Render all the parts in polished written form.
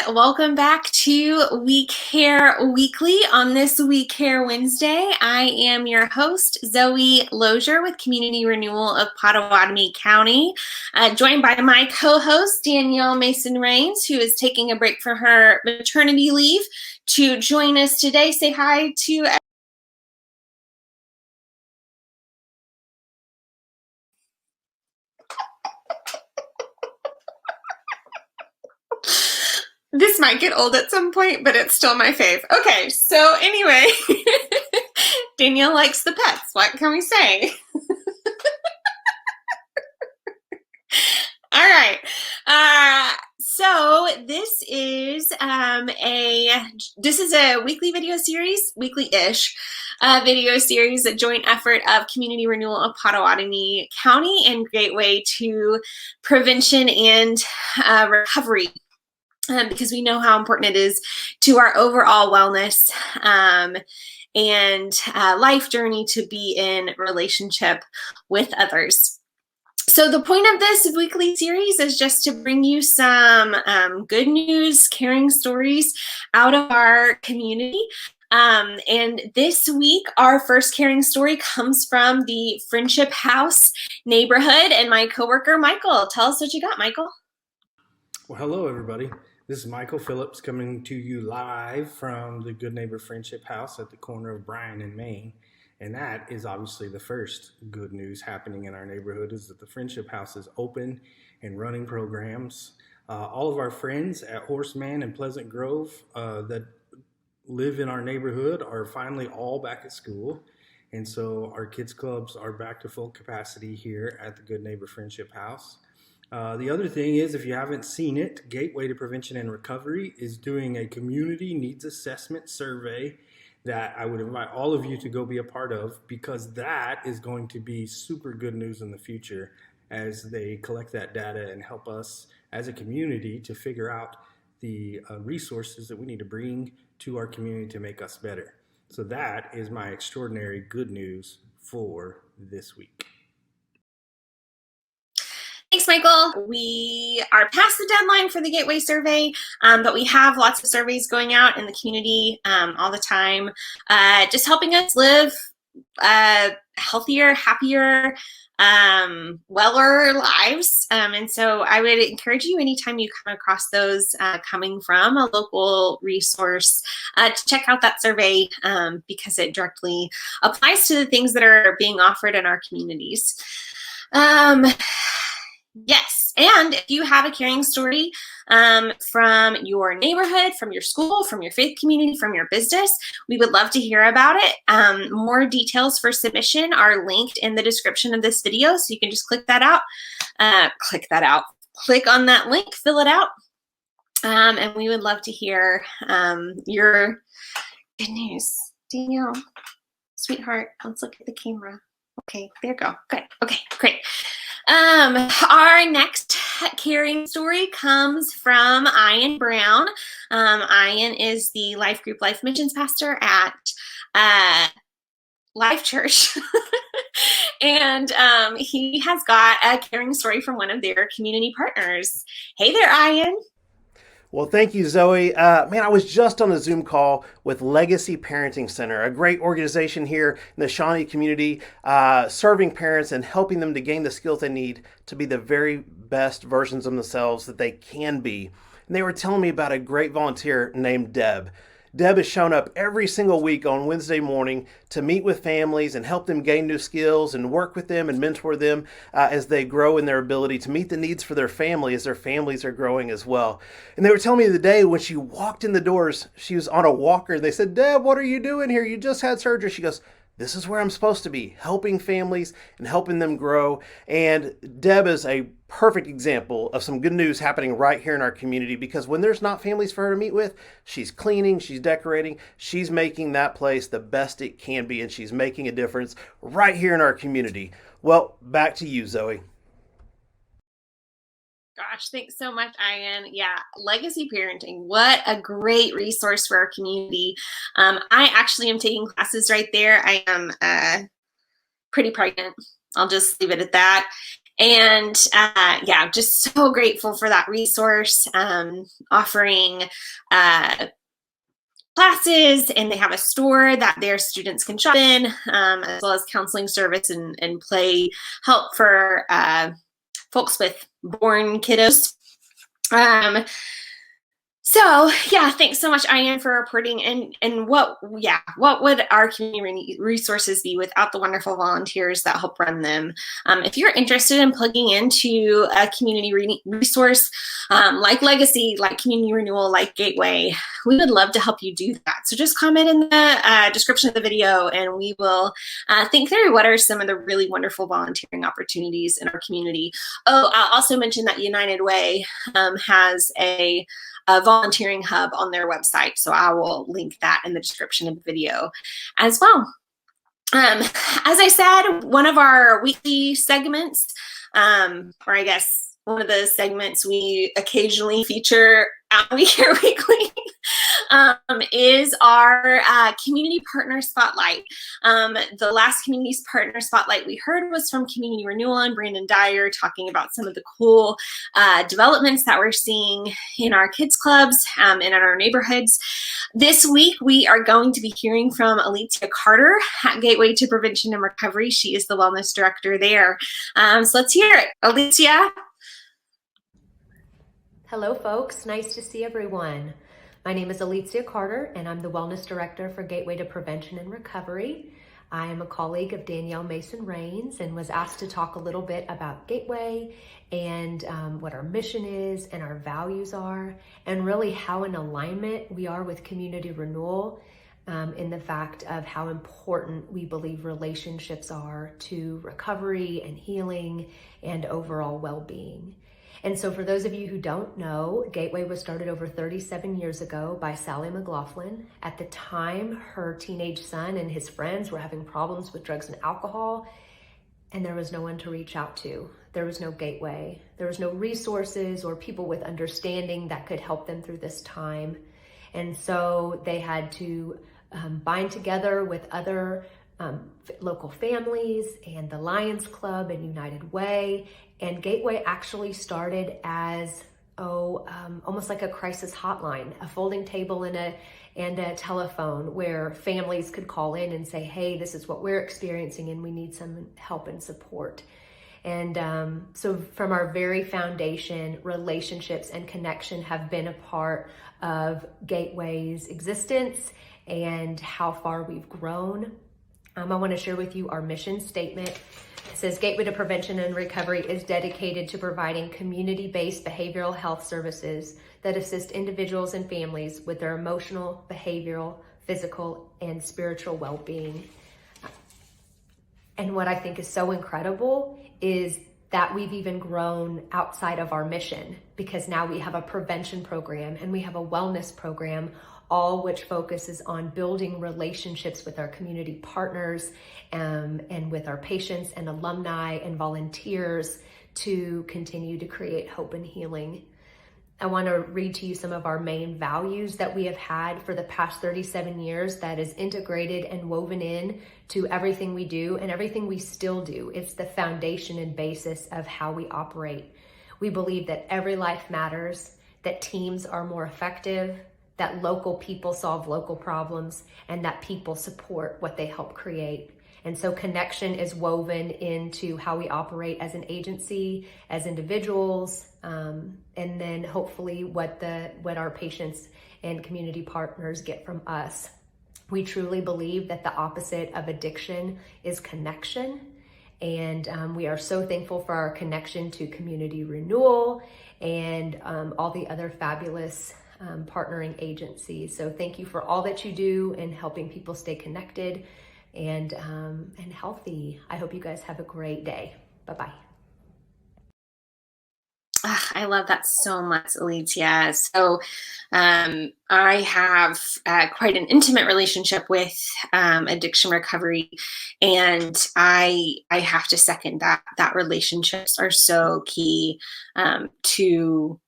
welcome back to We Care Weekly. On this We Care Wednesday, I am your host, Zoe Lozier with Community Renewal of Pottawatomie County, joined by my co-host, Danielle Mason-Rains, who is taking a break from her maternity leave to join us today. Say hi to This might get old at some point, but it's still my fave. Okay, so anyway, Danielle likes the pets. What can we say? All right. So this is a weekly video series, weekly-ish video series, a joint effort of Community Renewal of Pottawatomie County and Gateway to Prevention and Recovery. Because we know how important it is to our overall wellness and life journey to be in relationship with others. So the point of this weekly series is just to bring you some good news, caring stories out of our community. And this week, our first caring story comes from the Friendship House neighborhood, and my coworker, Michael. Tell us what you got, Michael. Well, hello, everybody. This is Michael Phillips coming to you live from the Good Neighbor Friendship House at the corner of Bryan and Main. And that is obviously the first good news happening in our neighborhood, is that the Friendship House is open and running programs. All of our friends at Horseman and Pleasant Grove that live in our neighborhood are finally all back at school. And so our kids clubs are back to full capacity here at the Good Neighbor Friendship House. The other thing is, if you haven't seen it, Gateway to Prevention and Recovery is doing a community needs assessment survey that I would invite all of you to go be a part of, because that is going to be super good news in the future as they collect that data and help us as a community to figure out the resources that we need to bring to our community to make us better. So that is my extraordinary good news for this week. Thanks, Michael. We are past the deadline for the Gateway survey, but we have lots of surveys going out in the community all the time, just helping us live healthier, happier, weller lives. And so I would encourage you, anytime you come across those coming from a local resource, to check out that survey because it directly applies to the things that are being offered in our communities. Yes, and if you have a caring story from your neighborhood, from your school, from your faith community, from your business, we would love to hear about it. More details for submission are linked in the description of this video, so you can just click that out. Click on that link, fill it out, and we would love to hear your good news. Danielle, sweetheart, let's look at the camera. Okay, there you go. Good. Okay, great. Our next caring story comes from Ian Brown. Ian is the Life Group Life Missions Pastor at Life.Church. And he has got a caring story from one of their community partners. Hey there, Ian. Well, thank you, Zoe. I was just on a Zoom call with Legacy Parenting Center, a great organization here in the Shawnee community, serving parents and helping them to gain the skills they need to be the very best versions of themselves that they can be. And they were telling me about a great volunteer named Deb. Deb has shown up every single week on Wednesday morning to meet with families and help them gain new skills and work with them and mentor them as they grow in their ability to meet the needs for their family as their families are growing as well. And they were telling me the day when she walked in the doors, she was on a walker. They said, "Deb, what are you doing here? You just had surgery." She goes, "This is where I'm supposed to be, helping families and helping them grow." And Deb is a perfect example of some good news happening right here in our community, because when there's not families for her to meet with, she's cleaning, she's decorating, she's making that place the best it can be, and she's making a difference right here in our community. Well, back to you, Zoe. Gosh, thanks so much, Ian. Yeah, Legacy Parenting, what a great resource for our community. I actually am taking classes right there. I am pretty pregnant. I'll just leave it at that. And yeah, just so grateful for that resource, offering classes, and they have a store that their students can shop in, as well as counseling service and play help for folks with born kiddos. So yeah, thanks so much, Ian, for reporting. And what would our community resources be without the wonderful volunteers that help run them? If you're interested in plugging into a community resource like Legacy, like Community Renewal, like Gateway, we would love to help you do that. So just comment in the description of the video, and we will think through what are some of the really wonderful volunteering opportunities in our community. Oh, I'll also mention that United Way has a volunteering hub on their website. So I will link that in the description of the video as well. As I said, one of our weekly segments, or I guess one of the segments we occasionally feature here weekly, is our community partner spotlight. The last community partner spotlight we heard was from Community Renewal and Brandon Dyer, talking about some of the cool developments that we're seeing in our kids clubs and in our neighborhoods. This week, we are going to be hearing from Alicja Carter at Gateway to Prevention and Recovery. She is the wellness director there. So let's hear it. Alicja. Hello, folks. Nice to see everyone. My name is Alicja Carter, and I'm the Wellness Director for Gateway to Prevention and Recovery. I am a colleague of Danielle Mason-Rains and was asked to talk a little bit about Gateway and what our mission is and our values are, and really how in alignment we are with Community Renewal in the fact of how important we believe relationships are to recovery and healing and overall well-being. And so for those of you who don't know, Gateway was started over 37 years ago by Sally McLaughlin. At the time, her teenage son and his friends were having problems with drugs and alcohol, and there was no one to reach out to. There was no Gateway. There was no resources or people with understanding that could help them through this time. And so they had to bind together with other local families and the Lions Club and United Way. And Gateway actually started as almost like a crisis hotline, a folding table and a telephone where families could call in and say, hey, this is what we're experiencing and we need some help and support. And so from our very foundation, relationships and connection have been a part of Gateway's existence and how far we've grown. I want to share with you our mission statement. It says Gateway to Prevention and Recovery is dedicated to providing community-based behavioral health services that assist individuals and families with their emotional, behavioral, physical, and spiritual well-being. And what I think is so incredible is that we've even grown outside of our mission, because now we have a prevention program and we have a wellness program, all which focuses on building relationships with our community partners and with our patients and alumni and volunteers to continue to create hope and healing. I want to read to you some of our main values that we have had for the past 37 years that is integrated and woven in to everything we do and everything we still do. It's the foundation and basis of how we operate. We believe that every life matters, that teams are more effective, that local people solve local problems, and that people support what they help create. And so connection is woven into how we operate as an agency, as individuals, and then hopefully what our patients and community partners get from us. We truly believe that the opposite of addiction is connection. And we are so thankful for our connection to Community Renewal and all the other fabulous partnering agencies. So thank you for all that you do in helping people stay connected and healthy. I hope you guys have a great day. Bye-bye. I love that so much, Alicja. So I have quite an intimate relationship with addiction recovery, and I have to second that relationships are so key to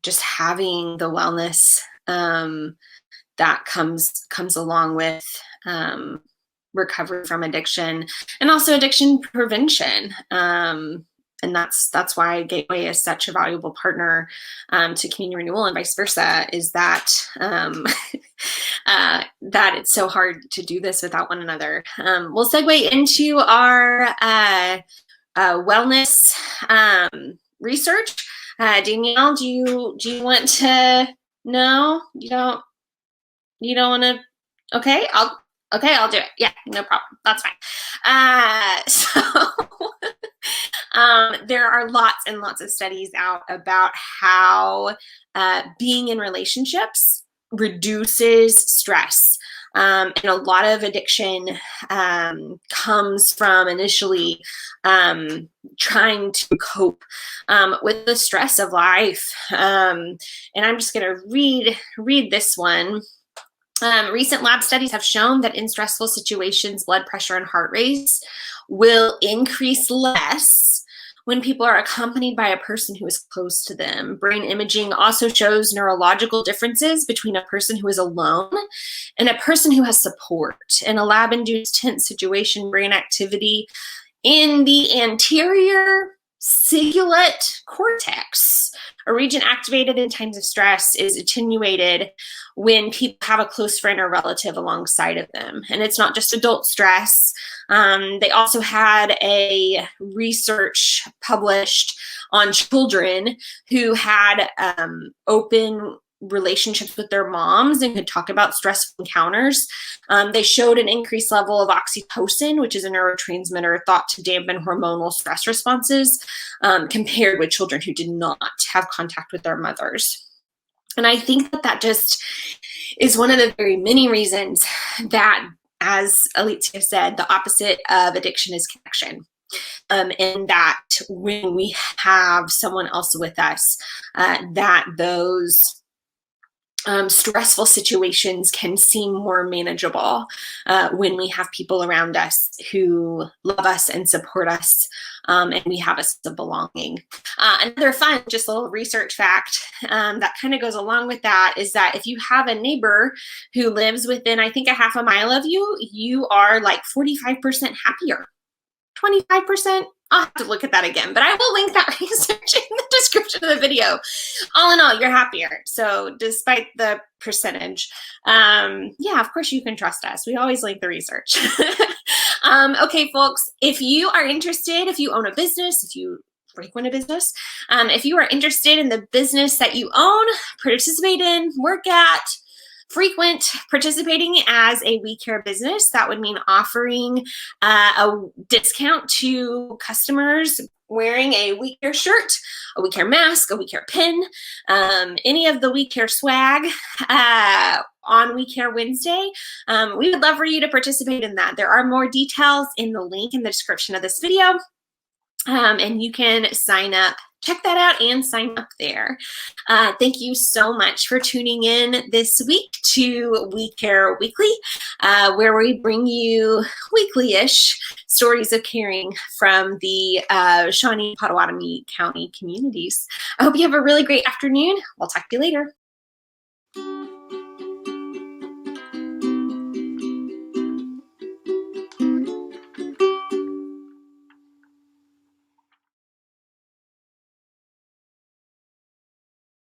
just having the wellness that comes along with recovery from addiction and also addiction prevention. And that's why Gateway is such a valuable partner to community renewal, and vice versa, is that that it's so hard to do this without one another. We'll segue into our wellness research. Danielle, do you want to? No, you don't want to? Okay, I'll do it. Yeah, no problem. That's fine. There are lots and lots of studies out about how being in relationships reduces stress. And a lot of addiction comes from initially trying to cope with the stress of life. And I'm just going to read this one. Recent lab studies have shown that in stressful situations, blood pressure and heart rates will increase less when people are accompanied by a person who is close to them. Brain imaging also shows neurological differences between a person who is alone and a person who has support. In a lab-induced tense situation, brain activity in the anterior cingulate cortex, a region activated in times of stress, is attenuated when people have a close friend or relative alongside of them. And it's not just adult stress. They also had a research published on children who had open relationships with their moms and could talk about stressful encounters. They showed an increased level of oxytocin, which is a neurotransmitter thought to dampen hormonal stress responses, compared with children who did not have contact with their mothers. And I think that just is one of the very many reasons that, as Alicja said, the opposite of addiction is connection. And that when we have someone else with us, that those stressful situations can seem more manageable when we have people around us who love us and support us, and we have a sense of belonging. Another fun, just a little research fact that kind of goes along with that is that if you have a neighbor who lives within, I think, a half a mile of you, you are like 45% happier. 25%. I'll have to look at that again, but I will link that research in the description of the video. All in all, you're happier. So despite the percentage, yeah, of course you can trust us. We always link the research. Okay, folks, if you are interested, if you own a business, if you frequent a business, if you are interested in the business that you own, participate in, work at, frequent, participating as a We Care business, that would mean offering a discount to customers wearing a We Care shirt, a We Care mask, a We Care pin, any of the We Care swag on We Care Wednesday. We would love for you to participate in that. There are more details in the link in the description of this video, and you can sign up. Check that out and sign up there. Thank you so much for tuning in this week to We Care Weekly, where we bring you weekly-ish stories of caring from the Shawnee, Potawatomi County communities. I hope you have a really great afternoon. We'll talk to you later.